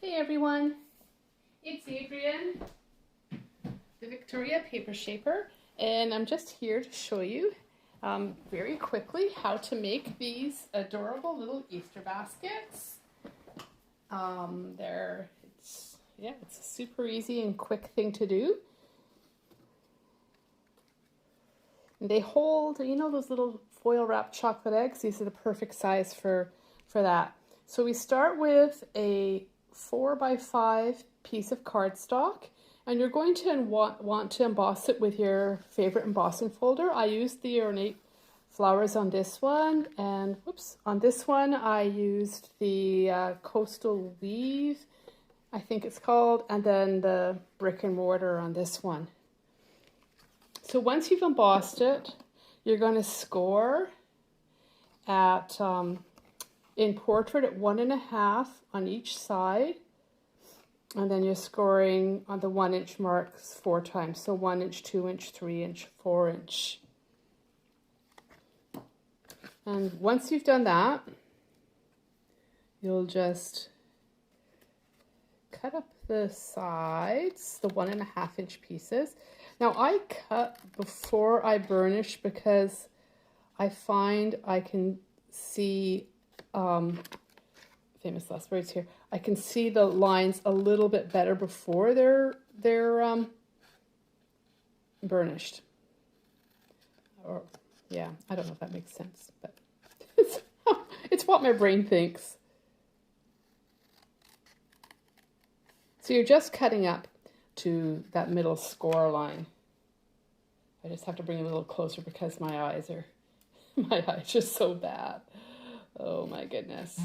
Hey everyone, it's Adrienne, the Victoria Paper Shaper, and I'm just here to show you very quickly how to make these adorable little Easter baskets. It's a super easy and quick thing to do. And they hold, you know, those little foil wrapped chocolate eggs. These are the perfect size for that. So we start with a 4x5 piece of cardstock, and you're going to want to emboss it with your favorite embossing folder. I used the ornate flowers on this one, and on this one I used the coastal weave, I think it's called, and then the brick and mortar on this one. So once you've embossed it, you're going to score at in portrait at 1.5 on each side, and then you're scoring on the 1 inch marks 4 times. So 1 inch, 2 inch, 3 inch, 4 inch. And once you've done that, you'll just cut up the sides, the 1.5 inch pieces. Now I cut before I burnish because I find I can see, famous last words here, I can see the lines a little bit better before they're burnished. Or yeah, I don't know if that makes sense, but it's what my brain thinks. So you're just cutting up to that middle score line. I just have to bring it a little closer because my eyes are so bad. Oh my goodness.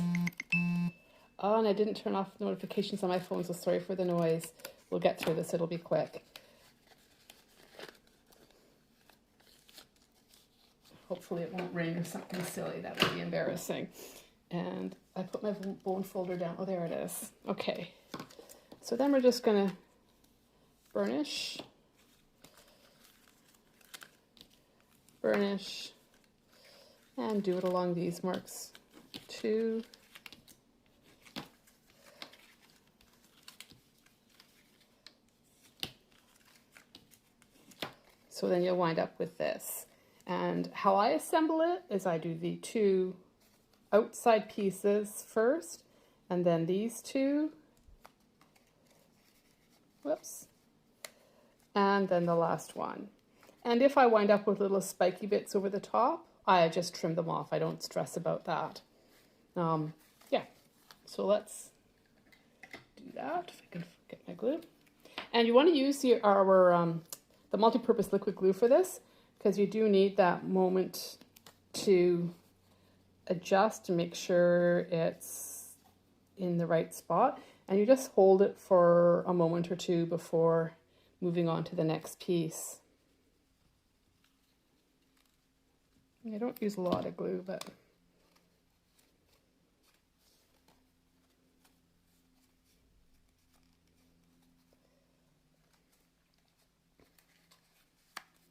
Oh, and I didn't turn off notifications on my phone, so sorry for the noise. We'll get through this, it'll be quick. Hopefully it won't rain or something silly, that would be embarrassing. And I put my bone folder down, oh there it is. Okay, so then we're just gonna burnish, and do it along these marks. 2, so then you'll wind up with this. And how I assemble it is I do the 2 outside pieces first, and then these 2, and then the last one. And if I wind up with little spiky bits over the top, I just trim them off. I don't stress about that. Yeah, so let's do that, if I can get my glue. And you want to use the multi-purpose liquid glue for this, because you do need that moment to adjust to make sure it's in the right spot. And you just hold it for a moment or two before moving on to the next piece. I don't use a lot of glue, but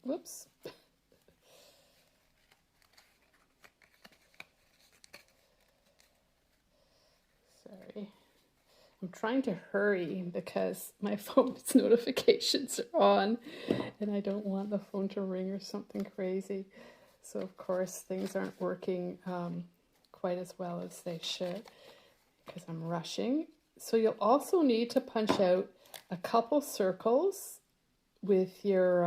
whoops. Sorry. I'm trying to hurry because my phone's notifications are on and I don't want the phone to ring or something crazy. So of course things aren't working quite as well as they should because I'm rushing. So you'll also need to punch out a couple circles with your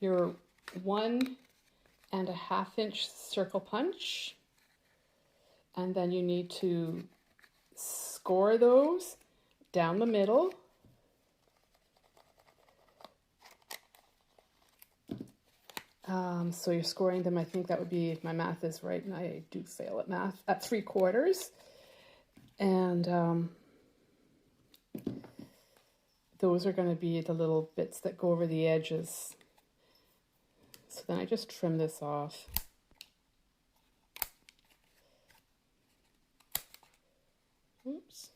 1.5 inch circle punch, and then you need to score those down the middle. So you're scoring them, I think that would be, if my math is right, and I do fail at math, at 3/4. And those are going to be the little bits that go over the edges. So then I just trim this off. Oops.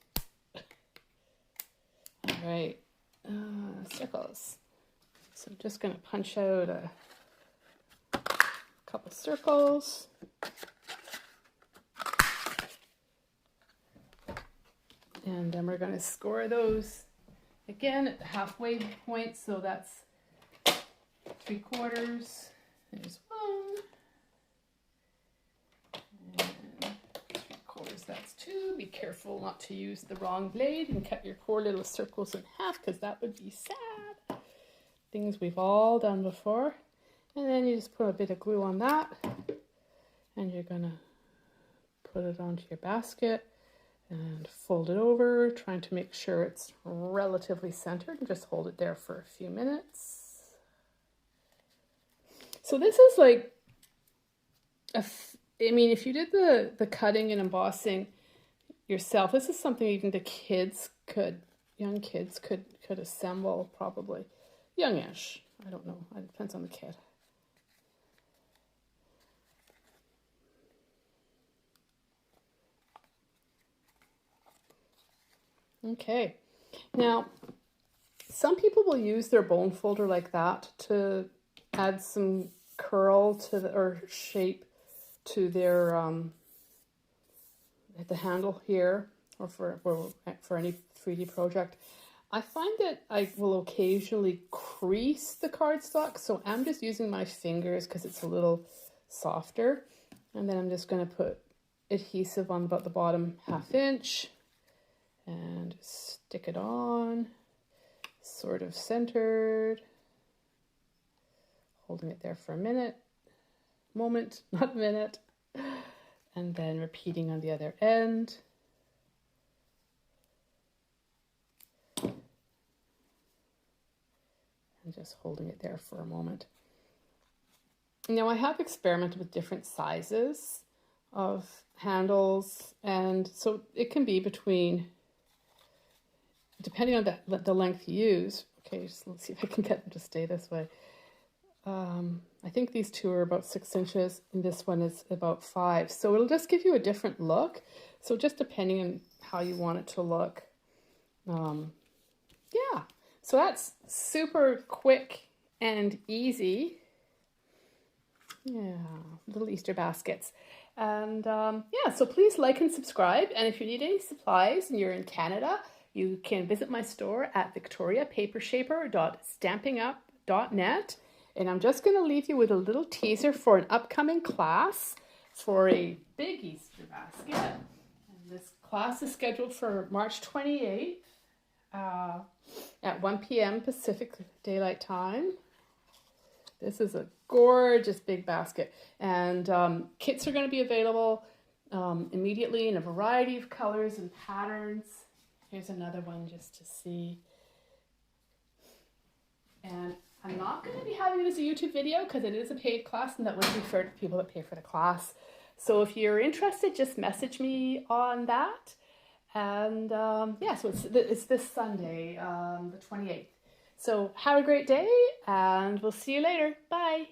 All right, circles. So I'm just going to punch out a couple circles. And then we're going to score those again at the halfway point. So that's 3/4. There's 1. And 3/4, that's 2. Be careful not to use the wrong blade and cut your poor little circles in half, because that would be sad. Things we've all done before. And then you just put a bit of glue on that, and you're going to put it onto your basket and fold it over, trying to make sure it's relatively centered, and just hold it there for a few minutes. So this is like, I mean, if you did the cutting and embossing yourself, this is something even the kids could, young kids could assemble, probably. Youngish, I don't know, it depends on the kid. Okay, now some people will use their bone folder like that to add some curl to the, or shape to their at the handle here, or for any 3D project. I find that I will occasionally crease the cardstock, so I'm just using my fingers because it's a little softer, and then I'm just going to put adhesive on about the bottom 1/2 inch. And stick it on, sort of centered, holding it there for a moment, not minute, and then repeating on the other end. And just holding it there for a moment. Now I have experimented with different sizes of handles, and so it can be between, depending on the length you use. Okay, just let's see if I can get them to stay this way. I think these two are about 6 inches, and this one is about 5. So it'll just give you a different look. So just depending on how you want it to look. Yeah, so that's super quick and easy. Yeah, little Easter baskets. And yeah, so please like and subscribe. And if you need any supplies and you're in Canada, you can visit my store at victoriapapershaper.stampingup.net. And I'm just going to leave you with a little teaser for an upcoming class for a big Easter basket. And this class is scheduled for March 28th at 1 p.m. Pacific Daylight Time. This is a gorgeous big basket. And kits are going to be available immediately in a variety of colors and patterns. Here's another one just to see. And I'm not going to be having it as a YouTube video because it is a paid class, and that would be fair to people that pay for the class. So if you're interested, just message me on that. And yeah, so it's this Sunday, the 28th. So have a great day, and we'll see you later. Bye.